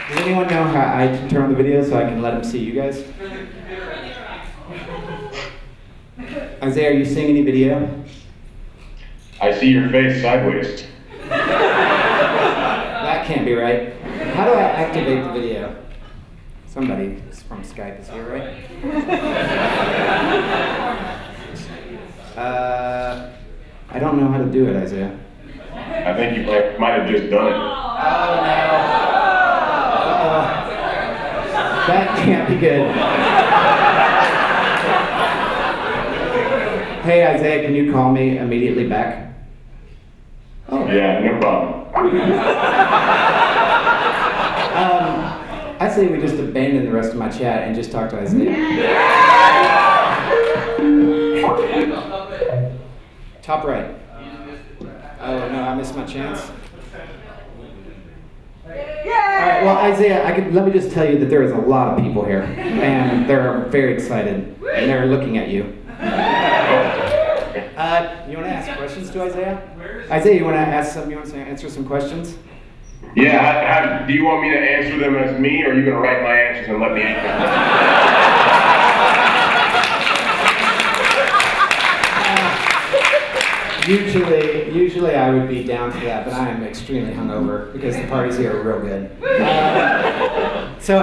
Does anyone know how I can turn on the video so I can let them see you guys? Isaiah, are you seeing any video? I see your face sideways. That can't be right. How do I activate the video? Somebody from Skype is here, right? I don't know how to do it, Isaiah. I think you might have just done it. Oh, no. That can't be good. Hey, Isaiah, can you call me immediately back? Oh. Yeah, no problem. I say we just abandon the rest of my chat and just talk to Isaiah. Top right. Oh no, I missed my chance. Alright, well Isaiah, let me just tell you that there is a lot of people here, and they're very excited, and they're looking at you. You want to ask questions to Isaiah? Isaiah, you want to answer some questions? Yeah, do you want me to answer them as me, or are you going to write my answers and let me answer them? Usually I would be down for that, but I am extremely hungover because the parties here are real good. So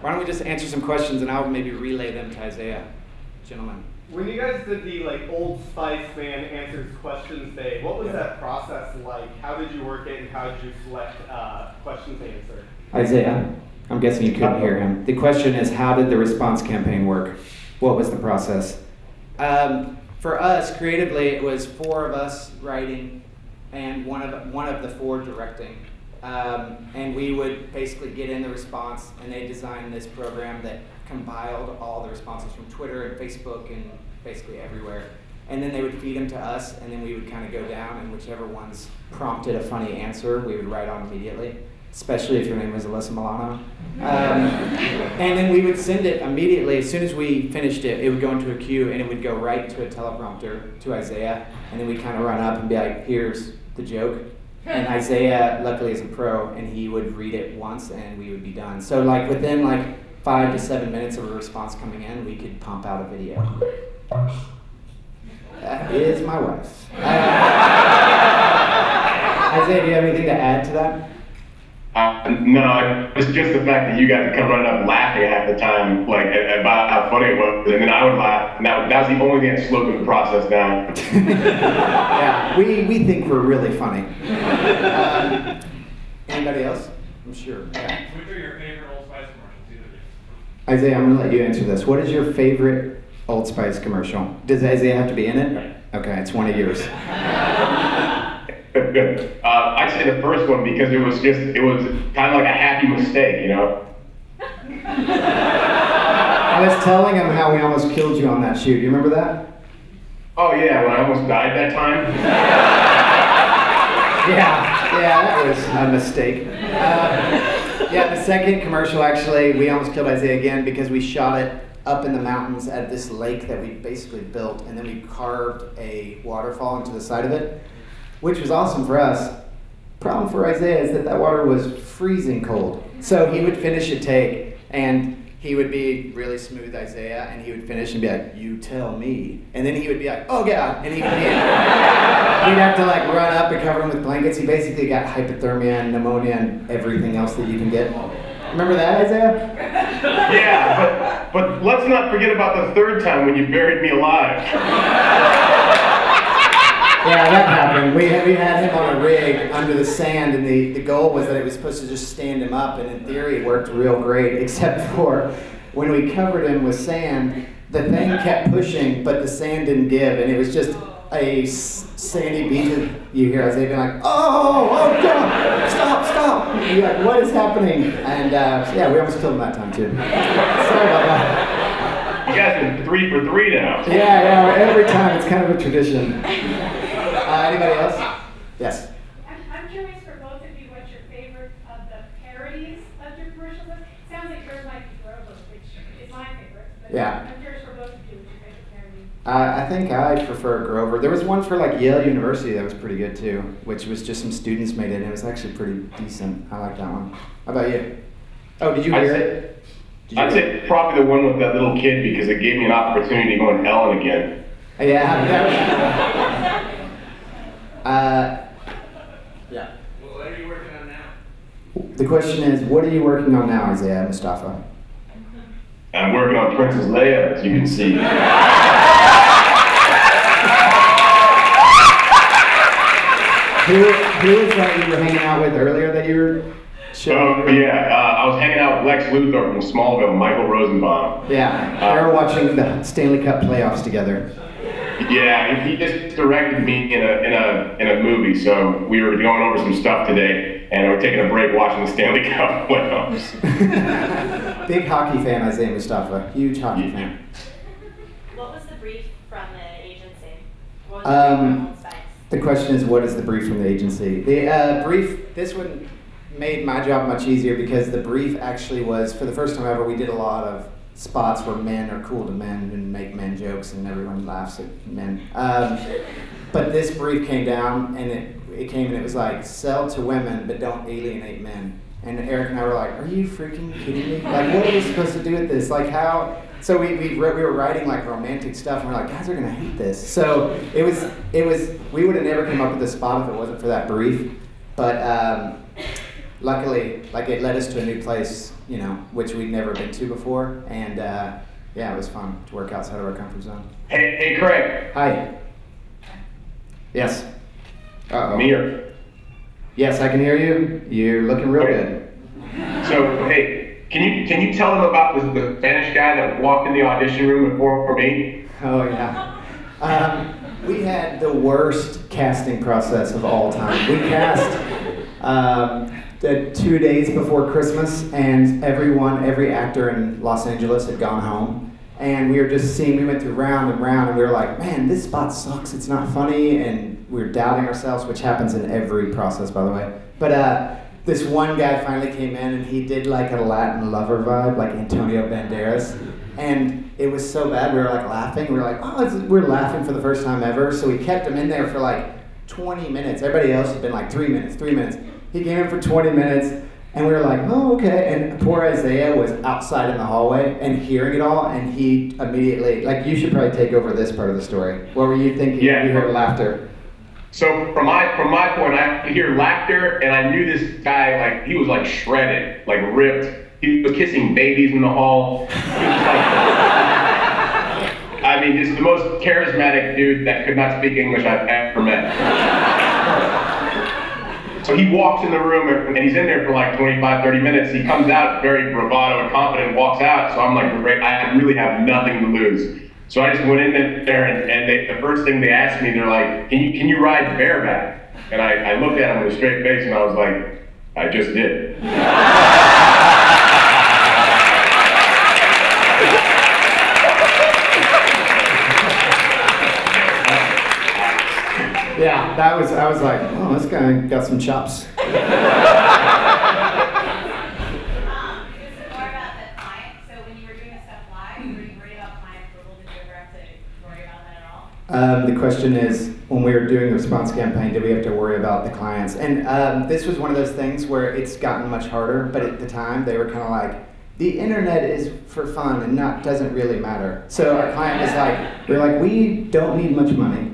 why don't we just answer some questions and I'll maybe relay them to Isaiah. Gentlemen. When you guys did the Old Spice Man Answers Questions Day, what was that process like? How did you work it and how did you select questions to answer? Isaiah, I'm guessing you couldn't hear him. The question is, how did the response campaign work? What was the process? For us, creatively, it was 4 of us writing and one of the 4 directing. And we would basically get in the response, and they designed this program that compiled all the responses from Twitter and Facebook and basically everywhere. And then they would feed them to us, and then we would kind of go down, and whichever ones prompted a funny answer, we would write on immediately, especially if your name was Alyssa Milano. And then we would send it immediately. As soon as we finished it, it would go into a queue, and it would go right to a teleprompter to Isaiah, and then we'd kind of run up and be like, here's the joke. And Isaiah, luckily, is a pro, and he would read it once, and we would be done. So like within 5 to 7 minutes of a response coming in, we could pump out a video. That is my wife. Isaiah, do you have anything to add to that? No, it's just the fact that you guys would come running up laughing half the time, about how funny it was, and then I would laugh, and that was the only thing that slowed the process down. Yeah, we think we're really funny. Anybody else? I'm sure. Yeah. Which are your favorite Old Spice commercials? Isaiah, I'm going to let you answer this. What is your favorite Old Spice commercial? Does Isaiah have to be in it? Okay, it's one of yours. I'd say the first one because it was kind of like a happy mistake, you know? I was telling him how we almost killed you on that shoot. Do you remember that? Oh yeah, when I almost died that time? Yeah, that was a mistake. Yeah, the second commercial, actually, we almost killed Isaiah again because we shot it up in the mountains at this lake that we basically built, and then we carved a waterfall into the side of it, which was awesome for us. Problem for Isaiah is that water was freezing cold. So he would finish a take, and he would be really smooth, Isaiah, and he would finish and be like, you tell me. And then he would be like, oh God, and he'd have to run up and cover him with blankets. He basically got hypothermia and pneumonia and everything else that you can get. Remember that, Isaiah? Yeah, but let's not forget about the third time when you buried me alive. Yeah, that happened. We had him on a rig under the sand, and the goal was that it was supposed to just stand him up, and in theory it worked real great, except for when we covered him with sand, the thing kept pushing, but the sand didn't give, and it was just a sandy beach. You hear Isaiah being like, oh God, stop. And you're like, what is happening? And yeah, we almost killed him that time too. Sorry about that. You guys are 3 for 3 now. Yeah, every time it's kind of a tradition. Anybody else? Yes. I'm curious for both of you what your favorite of the parodies of your commercials is. Sounds like yours might be Grover, which is my favorite. But Yeah. I'm curious for both of you what your favorite parody. I think I prefer Grover. There was one for Yale University that was pretty good too, which was just some students made it, and it was actually pretty decent. I like that one. How about you? Oh, did you hear it? I'd say probably the one with that little kid because it gave me an opportunity to go in Ellen again. Yeah. Yeah. Well, what are you working on now? The question is, what are you working on now, Isaiah, Mustafa? I'm working on Princess Leia, as you can see. Who was that you were hanging out with earlier that you were showing? Oh, yeah. I was hanging out with Lex Luthor from Smallville, Michael Rosenbaum. Yeah, they were watching the Stanley Cup playoffs together. Yeah, he just directed me in a movie, so we were going over some stuff today, and we're taking a break watching the Stanley Cup playoffs. Big hockey fan, Isaiah Mustafa. Huge hockey fan. What was the brief from the agency? What was the brief from Old Spice? The question is, what is the brief from the agency? The brief, this one made my job much easier because the brief actually was, for the first time ever, we did a lot of spots where men are cool to men and make men jokes and everyone laughs at men. But this brief came down and it came and it was like, sell to women but don't alienate men. And Eric and I were like, are you freaking kidding me? Like, what are we supposed to do with this? Like, how? So we were writing like romantic stuff and we're like, guys are gonna hate this. So it was we would have never come up with this spot if it wasn't for that brief. But luckily, like, it led us to a new place, you know, which we'd never been to before, and yeah, it was fun to work outside of our comfort zone. Hey, Craig. Hi. Yes. Uh-oh. I'm here. Yes, I can hear you. You're looking real good. So, hey, can you tell them about the Spanish guy that walked in the audition room before me? Oh yeah. We had the worst casting process of all time. We cast 2 days before Christmas, and every actor in Los Angeles had gone home. And we were just we went through round and round, and we were like, man, this spot sucks, it's not funny, and we were doubting ourselves, which happens in every process, by the way. But this one guy finally came in, and he did like a Latin lover vibe, like Antonio Banderas. And it was so bad, we were like laughing, we were like, oh, we're laughing for the first time ever. So we kept him in there for like 20 minutes. Everybody else had been like 3 minutes. He came in for 20 minutes, and we were like, oh, okay. And poor Isaiah was outside in the hallway and hearing it all, and he immediately, like, you should probably take over this part of the story. What were you thinking when you heard laughter? So from my point, I could hear laughter, and I knew this guy, like, he was like shredded, like ripped. He was kissing babies in the hall. He was like, I mean, just the most charismatic dude that could not speak English I've ever met. So he walks in the room, and he's in there for like 25, 30 minutes. He comes out very bravado and confident and walks out. So I'm like, great, I really have nothing to lose. So I just went in there, and the first thing they asked me, they're like, can you ride bareback? And I looked at him with a straight face, and I was like, I just did. Yeah, I was like, oh, this guy got some chops. This is more about the client. So when you were doing the stuff live, were you worried about client approval? Did you ever have to worry about that at all? The question is, when we were doing the response campaign, did we have to worry about the clients? And this was one of those things where it's gotten much harder, but at the time they were kind of like, the internet is for fun and doesn't really matter. So our client was like, we don't need much money,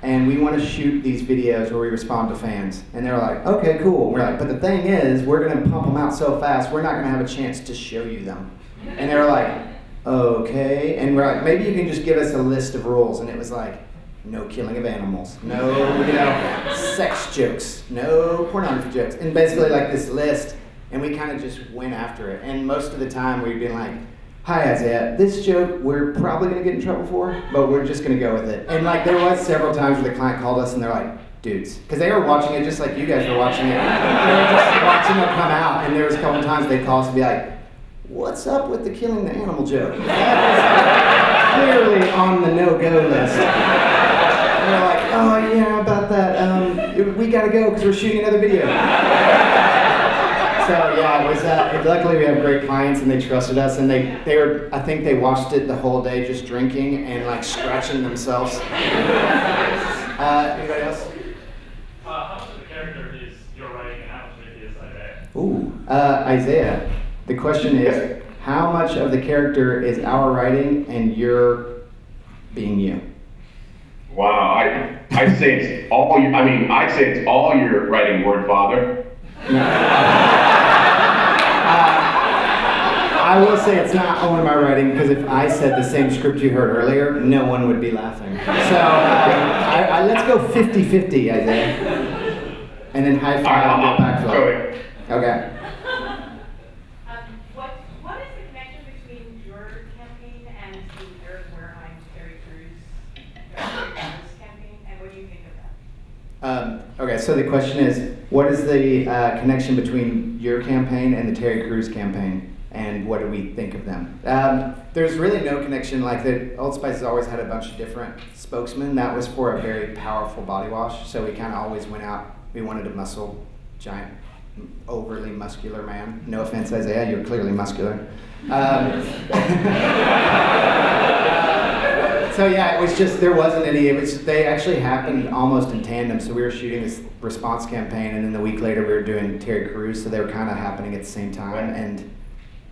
and we want to shoot these videos where we respond to fans. And they're like, okay, cool. We're like, but the thing is, we're gonna pump them out so fast, we're not gonna have a chance to show you them. And they were like, okay. And we're like, maybe you can just give us a list of rules. And it was like, no killing of animals, no, sex jokes, no pornography jokes. And basically like this list, and we kind of just went after it. And most of the time we'd been like, hi Isaiah, this joke we're probably gonna get in trouble for, but we're just gonna go with it. And like there was several times where the client called us and they're like, dudes, because they were watching it just like you guys were watching it. They were just watching it come out, and there was a couple times they'd call us and be like, what's up with the killing the animal joke? That was clearly on the no-go list. And we're like, oh yeah, about that, we gotta go because we're shooting another video. So yeah, it was. Luckily, we have great clients, and they trusted us. And they were. I think they watched it the whole day, just drinking and like scratching themselves. Anybody else? How much of the character is your writing, and how much of it is Isaiah? Ooh, Isaiah. The question is, how much of the character is our writing and your being you? Wow, I say it's all you. I mean, I say it's all your writing, word father. I will say it's not only my writing, because if I said the same script you heard earlier, no one would be laughing. So let's go 50-50, Isaiah. And then high five and backflip. Okay. What is the connection between your campaign and the Eric Wareheim, Terry Crews campaign, and what do you think of that? Okay, so the question is, what is the connection between your campaign and the Terry Crews campaign? And what do we think of them? There's really no connection. Like the Old Spice has always had a bunch of different spokesmen. That was for a very powerful body wash. So we kind of always went out. We wanted a muscle, giant, overly muscular man. No offense, Isaiah, you're clearly muscular. So yeah, it was just, there wasn't any, they actually happened almost in tandem. So we were shooting this response campaign, and then the week later we were doing Terry Crews. So they were kind of happening at the same time. And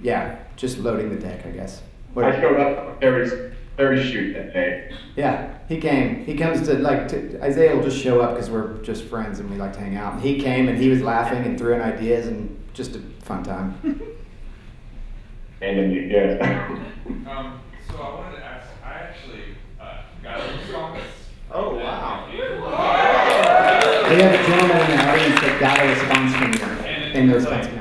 yeah, just loading the deck, I guess. I showed up at Terry's shoot that day. Yeah, he came. He comes to, Isaiah will just show up because we're just friends and we like to hang out. And he came and he was laughing and threw in ideas and just a fun time. And yeah. So I wanted to ask, I actually got a response. Oh, wow. We have a gentleman in the audience that got a response from you in the response campaign.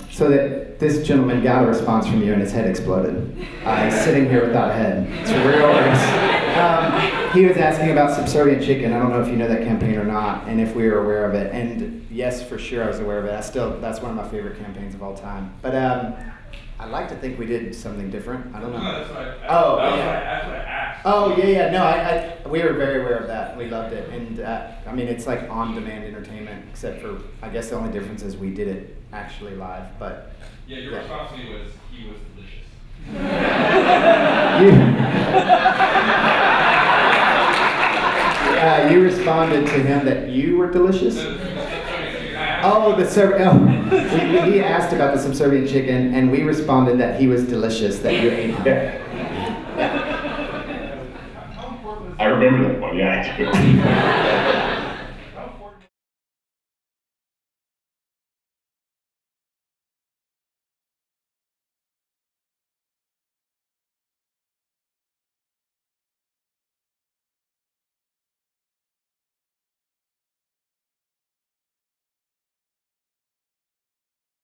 So that this gentleman got a response from you and his head exploded. He's sitting here without a head. It's real. He was asking about Subservient Chicken. I don't know if you know that campaign or not, and if we were aware of it. And yes, for sure I was aware of it. That's one of my favorite campaigns of all time. But I'd like to think we did something different. I don't know. No, that's what I asked. Oh, yeah. No, we were very aware of that. We loved it. And I mean, it's like on-demand entertainment, except for, I guess the only difference is we did it actually live. But yeah, your response to me was, he was delicious. You responded to him that you were delicious? He asked about the Subservient Chicken, and we responded that he was delicious, that you ate him. Yeah. I remember that one, yeah, I do.